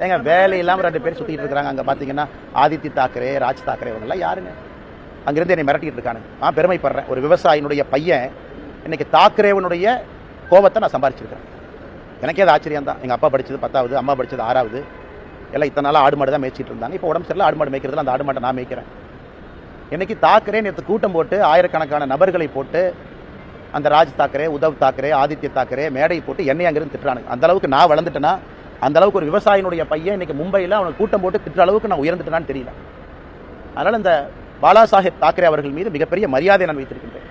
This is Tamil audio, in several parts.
ஏங்க வேலை இல்லாமல் 2 பேர் சுற்றிட்டு இருக்கிறாங்க. அங்கே பார்த்தீங்கன்னா ஆதித்ய தாக்கரே, ராஜ் தாக்கரே இவங்கெல்லாம் யாருங்க? அங்கிருந்து என்னை மிரட்டிட்டு இருக்கானுங்க. நான் பெருமைப்படுறேன். ஒரு விவசாயினுடைய பையன் இன்னைக்கு தாக்கரேவனுடைய கோபத்தை நான் சம்பாரிச்சிருக்கேன். எனக்கே அது ஆச்சரியம் தான். எங்கள் அப்பா படித்தது 10வது, அம்மா படித்தது 6வது. எல்லாம் இத்தனை நாளாக ஆடு மாடு தான் மேய்ச்சிட்டு இருந்தாங்க. இப்போ உடம்பு சரியில்லை, ஆடு மாடு மேய்க்கிறதுல அந்த ஆடு மாட்டை நான் மேய்க்கிறேன். இன்னைக்கு தாக்கரே நேற்று கூட்டம் போட்டு ஆயிரக்கணக்கான நபர்களை போட்டு அந்த ராஜ் தாக்கரே, உத்தவ் தாக்கரே, ஆதித்ய தாக்கரே மேடை போட்டு என்னை அங்கிருந்து திட்டுறானுங்க. அந்த அளவுக்கு நான் வளர்ந்துட்டேன்னா, அந்த அளவுக்கு ஒரு விவசாயினுடைய பையன் இன்னைக்கு மும்பையில் அவனுக்கு கூட்டம் போட்டு திட்டுற அளவுக்கு நான் உயர்ந்துட்டேனான்னு தெரியல. அதனால் இந்த பாலாசாஹேப் தாக்கரே அவர்கள் மீது மிகப்பெரிய மரியாதை நான் வைத்திருக்கின்றேன்.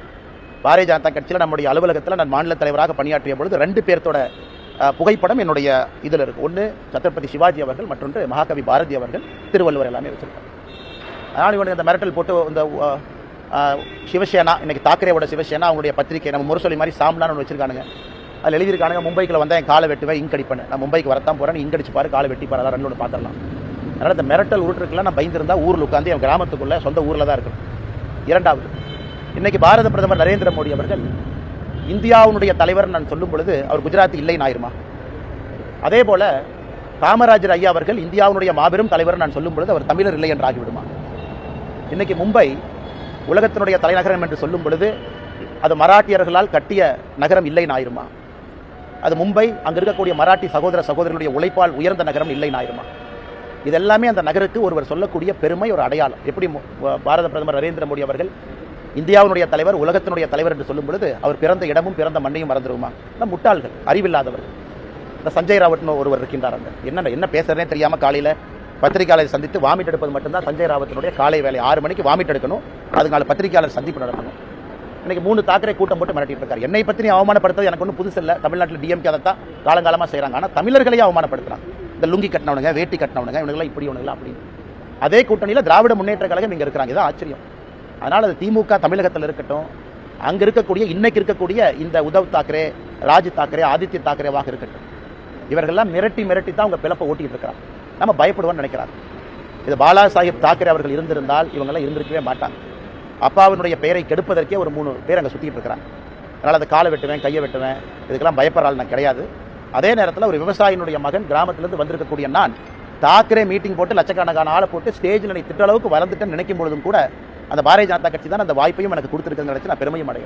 பாரதிய ஜனதா கட்சியில் நம்முடைய அலுவலகத்தில் நான் மாநில தலைவராக பணியாற்றிய பொழுது 2 பேர்த்தோட புகைப்படம் என்னுடைய இதில் இருக்குது. ஒன்று சத்ரபதி சிவாஜி அவர்கள், மற்றொன்று மகாகவி பாரதி அவர்கள், திருவள்ளுவர் எல்லாமே வச்சுருக்காங்க. அதனால் இவனுக்கு இந்த மிரட்டல் போட்டு இந்த சிவசேனா, இன்னைக்கு தாக்கரேவோட சிவசேனா அவங்களுடைய பத்திரிகை நம்ம முரசொலி மாதிரி சாம்லான்னு வச்சிருக்கானுங்க. அதில் எழுதியிருக்கானுங்க, மும்பைக்குள்ள வந்தால் என் காலை வெட்டுவேன், இங்க் அடிப்பேன். நான் மும்பைக்கு வரத்தான் போகிறேன், இங்க் அடிச்சு பாரு, காலை வெட்டி பாரு, அதான் 2 பார்த்துடலாம். அதனால் இந்த மிரட்டல் உருட்டுருக்குலாம் நான் பயந்துருந்தா ஊரில் உட்காந்து என் கிராமத்துக்குள்ளே சொந்த ஊரில் தான் இருக்கணும். 2வது, இன்னைக்கு பாரத பிரதமர் நரேந்திர மோடி அவர்கள் இந்தியாவுடைய தலைவர் நான் சொல்லும் பொழுது அவர் குஜராத் இல்லைன்னு ஆயிருமா? அதே போல காமராஜர் ஐயா அவர்கள் இந்தியாவுடைய மாபெரும் தலைவர் நான் சொல்லும் பொழுது அவர் தமிழர் இல்லை என்று ஆகிவிடுமா? இன்னைக்கு மும்பை உலகத்தினுடைய தலைநகரம் என்று சொல்லும் பொழுது அது மராட்டியர்களால் கட்டிய நகரம் இல்லைன்னு ஆயிருமா? அது மும்பை அங்கு இருக்கக்கூடிய மராட்டி சகோதர சகோதரர்களுடைய உழைப்பால் உயர்ந்த நகரம் இல்லைன்னு ஆயிருமா? இதெல்லாமே அந்த நகருக்கு ஒருவர் சொல்லக்கூடிய பெருமை, ஒரு அடையாளம். எப்படி பாரத பிரதமர் நரேந்திர மோடி அவர்கள் இந்தியாவுடைய தலைவர், உலகத்தினுடைய தலைவர் என்று சொல்லும் பொழுது அவர் பிறந்த இடமும் பிறந்த மண்ணையும் மறந்துடுமா? முட்டாள்கள், அறிவில்லாதவர்கள். இந்த சஞ்சய் ராவத்னு ஒருவர் இருக்கின்றார். என்ன பேசுறதே தெரியாமல் காலையில் பத்திரிகையாளரை சந்தித்து வாமிட் எடுப்பது மட்டும்தான் சஞ்சய் ராவத்தினுடைய காலை வேலை. 6 மணிக்கு வாமிட் எடுக்கணும், அதுக்கான பத்திரிகையாளர் சந்திப்பு நடத்தணும். இன்னைக்கு 3 தாக்கரே கூட்டம் போட்டு மிரட்டிட்டு இருக்காரு. என்னை பற்றி அவமானப்படுத்துறது எனக்கு ஒன்றும் புதுசு இல்லை. தமிழ்நாட்டில் டிஎம்கே அதைத்தான் காலங்காலமாக செய்கிறாங்க. ஆனால் தமிழர்களையும் அவமானப்படுத்துறாங்க. இந்த லுங்கி கட்டினவனுங்க, வேட்டி கட்டினவனுங்க, இவனுங்களாம் இப்படி இவனுங்களா அப்படின்னு. அதே கூட்டணியில் திராவிட முன்னேற்ற கழகம் இங்கே இருக்கிறாங்க. இதான் ஆச்சரியம். அதனால் அது திமுக தமிழகத்தில் இருக்கட்டும், அங்கே இருக்கக்கூடிய இன்னைக்கு இருக்கக்கூடிய இந்த உத்தவ் தாக்கரே, ராஜ் தாக்கரே, ஆதித்ய தாக்கரேவாக இருக்கட்டும், இவர்கள்லாம் மிரட்டி தான் அவங்க பிளப்பை ஓட்டிகிட்டு இருக்கிறாங்க. நம்ம பயப்படுவோம்னு நினைக்கிறாங்க. இது பாலாசாஹேப் தாக்கரே அவர்கள் இருந்திருந்தால் இவங்கெல்லாம் இருந்திருக்கவே மாட்டாங்க. அப்பாவினுடைய பெயரை கெடுப்பதற்கே ஒரு 3 பேர் அங்கே சுற்றிட்டு இருக்கிறாங்க. அதனால் அதை காலை வெட்டுவேன், கையை வெட்டுவேன், இதுக்கெல்லாம் பயப்படுற ஆள் நான் கிடையாது. அதே நேரத்தில் ஒரு விவசாயினுடைய மகன் கிராமத்திலிருந்து வந்திருக்கக்கூடிய நான் தாக்கரே மீட்டிங் போட்டு லட்சக்கணக்கான ஆளை போட்டு ஸ்டேஜில் நீ திட்ட அளவுக்கு வளர்ந்துட்டேன்னு நினைக்கும் பொழுதும் கூட அந்த பாரதிய ஜனதா கட்சி தான் அந்த வாய்ப்பையும் எனக்கு கொடுத்துருக்குன்னு நினைச்சு நான் பெருமையும் அடைகிறேன்.